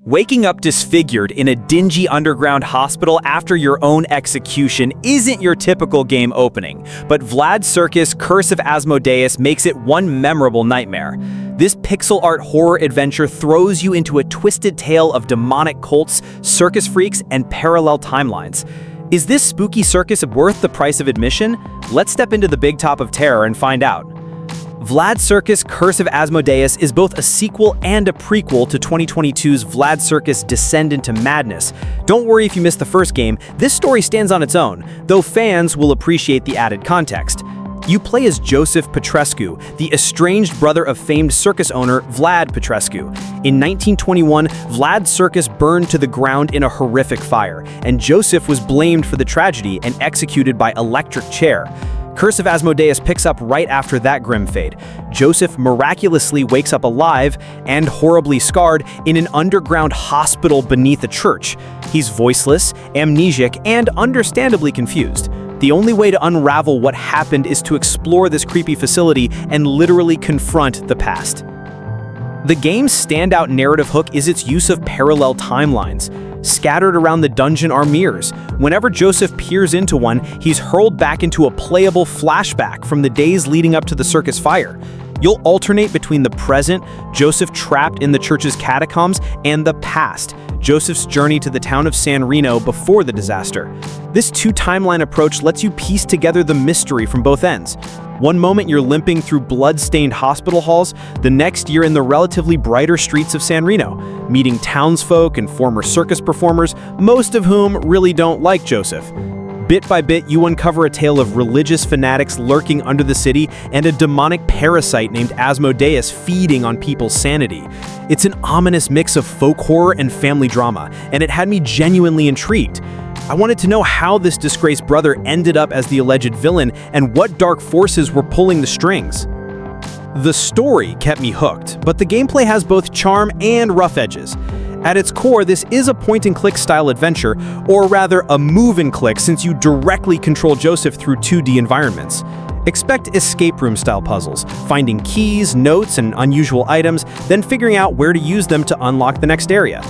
Waking up disfigured in a dingy underground hospital after your own execution isn't your typical game opening, but Vlad Circus, Curse of Asmodeus makes it one memorable nightmare. This pixel art horror adventure throws you into a twisted tale of demonic cults, circus freaks, and parallel timelines. Is this spooky circus worth the price of admission? Let's step into the big top of terror and find out. Vlad Circus, Curse of Asmodeus is both a sequel and a prequel to 2022's Vlad Circus Descend into Madness. Don't worry if you missed the first game, this story stands on its own, though fans will appreciate the added context. You play as Joseph Petrescu, the estranged brother of famed circus owner Vlad Petrescu. In 1921, Vlad Circus burned to the ground in a horrific fire, and Joseph was blamed for the tragedy and executed by electric chair. Curse of Asmodeus picks up right after that grim fate. Joseph miraculously wakes up alive and horribly scarred in an underground hospital beneath a church. He's voiceless, amnesic, and understandably confused. The only way to unravel what happened is to explore this creepy facility and literally confront the past. The game's standout narrative hook is its use of parallel timelines. Scattered around the dungeon are mirrors. Whenever Joseph peers into one, he's hurled back into a playable flashback from the days leading up to the circus fire. You'll alternate between the present, Joseph trapped in the church's catacombs, and the past, Joseph's journey to the town of San Reno before the disaster. This two-timeline approach lets you piece together the mystery from both ends. One moment you're limping through blood-stained hospital halls, the next you're in the relatively brighter streets of San Reno, meeting townsfolk and former circus performers, most of whom really don't like Joseph. Bit by bit, you uncover a tale of religious fanatics lurking under the city and a demonic parasite named Asmodeus feeding on people's sanity. It's an ominous mix of folk horror and family drama, and it had me genuinely intrigued. I wanted to know how this disgraced brother ended up as the alleged villain and what dark forces were pulling the strings. The story kept me hooked, but the gameplay has both charm and rough edges. At its core, this is a point-and-click style adventure, or rather a move-and-click since you directly control Joseph through 2D environments. Expect escape room style puzzles, finding keys, notes, and unusual items, then figuring out where to use them to unlock the next area.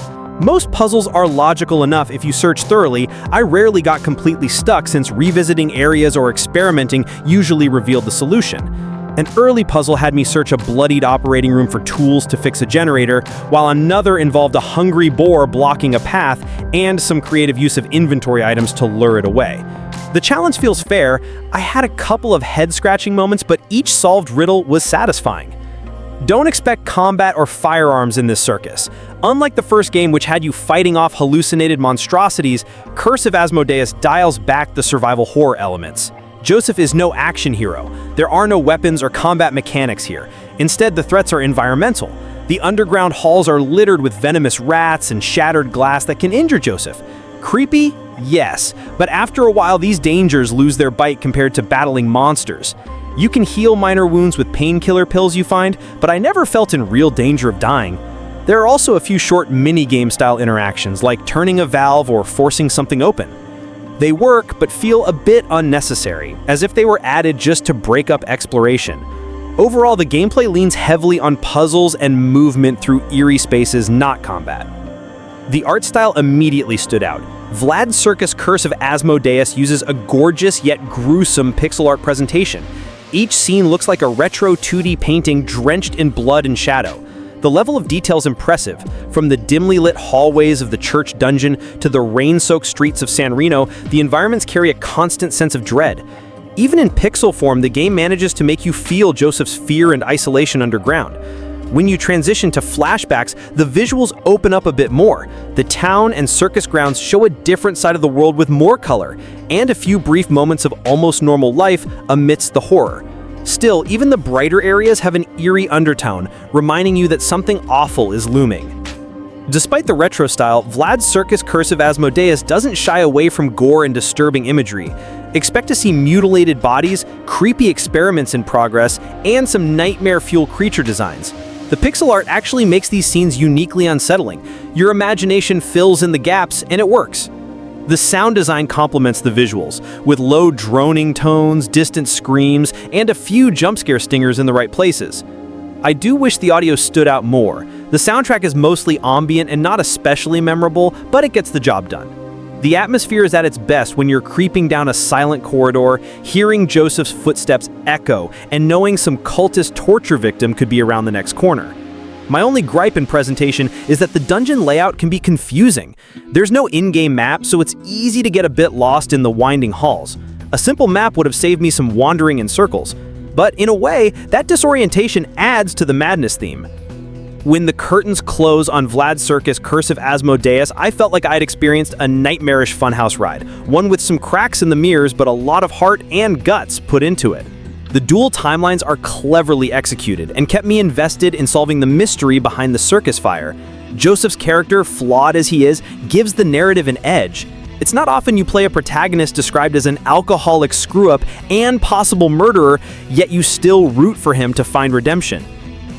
Most puzzles are logical enough if you search thoroughly. I rarely got completely stuck since revisiting areas or experimenting usually revealed the solution. An early puzzle had me search a bloodied operating room for tools to fix a generator, while another involved a hungry boar blocking a path and some creative use of inventory items to lure it away. The challenge feels fair. I had a couple of head-scratching moments, but each solved riddle was satisfying. Don't expect combat or firearms in this circus. Unlike the first game, which had you fighting off hallucinated monstrosities, Curse of Asmodeus dials back the survival horror elements. Joseph is no action hero. There are no weapons or combat mechanics here. Instead, the threats are environmental. The underground halls are littered with venomous rats and shattered glass that can injure Joseph. Creepy? Yes, but after a while these dangers lose their bite compared to battling monsters. You can heal minor wounds with painkiller pills you find, but I never felt in real danger of dying. There are also a few short mini-game style interactions, like turning a valve or forcing something open. They work, but feel a bit unnecessary, as if they were added just to break up exploration. Overall, the gameplay leans heavily on puzzles and movement through eerie spaces, not combat. The art style immediately stood out. Vlad Circus Curse of Asmodeus uses a gorgeous yet gruesome pixel art presentation. Each scene looks like a retro 2D painting drenched in blood and shadow. The level of detail is impressive. From the dimly lit hallways of the church dungeon to the rain-soaked streets of San Reno, the environments carry a constant sense of dread. Even in pixel form, the game manages to make you feel Joseph's fear and isolation underground. When you transition to flashbacks, the visuals open up a bit more. The town and circus grounds show a different side of the world with more color, and a few brief moments of almost normal life amidst the horror. Still, even the brighter areas have an eerie undertone, reminding you that something awful is looming. Despite the retro style, Vlad Circus Curse of Asmodeus doesn't shy away from gore and disturbing imagery. Expect to see mutilated bodies, creepy experiments in progress, and some nightmare-fueled creature designs. The pixel art actually makes these scenes uniquely unsettling. Your imagination fills in the gaps, and it works. The sound design complements the visuals, with low droning tones, distant screams, and a few jump scare stingers in the right places. I do wish the audio stood out more. The soundtrack is mostly ambient and not especially memorable, but it gets the job done. The atmosphere is at its best when you're creeping down a silent corridor, hearing Joseph's footsteps echo, and knowing some cultist torture victim could be around the next corner. My only gripe in presentation is that the dungeon layout can be confusing. There's no in-game map, so it's easy to get a bit lost in the winding halls. A simple map would have saved me some wandering in circles. But in a way, that disorientation adds to the madness theme. When the curtains close on Vlad Circus Curse of Asmodeus, I felt like I'd experienced a nightmarish funhouse ride, one with some cracks in the mirrors but a lot of heart and guts put into it. The dual timelines are cleverly executed and kept me invested in solving the mystery behind the circus fire. Joseph's character, flawed as he is, gives the narrative an edge. It's not often you play a protagonist described as an alcoholic screw-up and possible murderer, yet you still root for him to find redemption.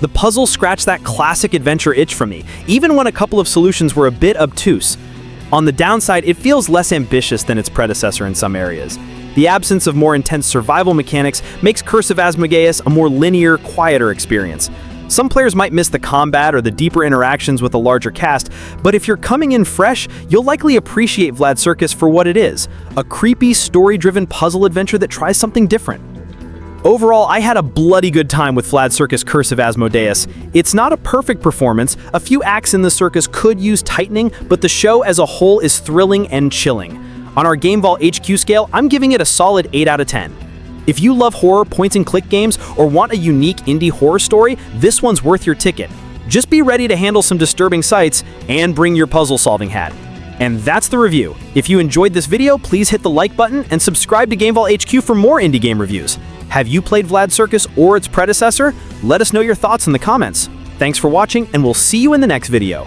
The puzzle scratched that classic adventure itch for me, even when a couple of solutions were a bit obtuse. On the downside, it feels less ambitious than its predecessor in some areas. The absence of more intense survival mechanics makes Curse of Asmodeus a more linear, quieter experience. Some players might miss the combat or the deeper interactions with a larger cast, but if you're coming in fresh, you'll likely appreciate Vlad Circus for what it is, a creepy, story-driven puzzle adventure that tries something different. Overall, I had a bloody good time with Vlad Circus Curse of Asmodeus. It's not a perfect performance, a few acts in the circus could use tightening, but the show as a whole is thrilling and chilling. On our GameVault HQ scale, I'm giving it a solid 8 out of 10. If you love horror, point-and-click games, or want a unique indie horror story, this one's worth your ticket. Just be ready to handle some disturbing sights and bring your puzzle-solving hat. And that's the review. If you enjoyed this video, please hit the like button and subscribe to GameVault HQ for more indie game reviews. Have you played Vlad Circus or its predecessor? Let us know your thoughts in the comments. Thanks for watching, and we'll see you in the next video.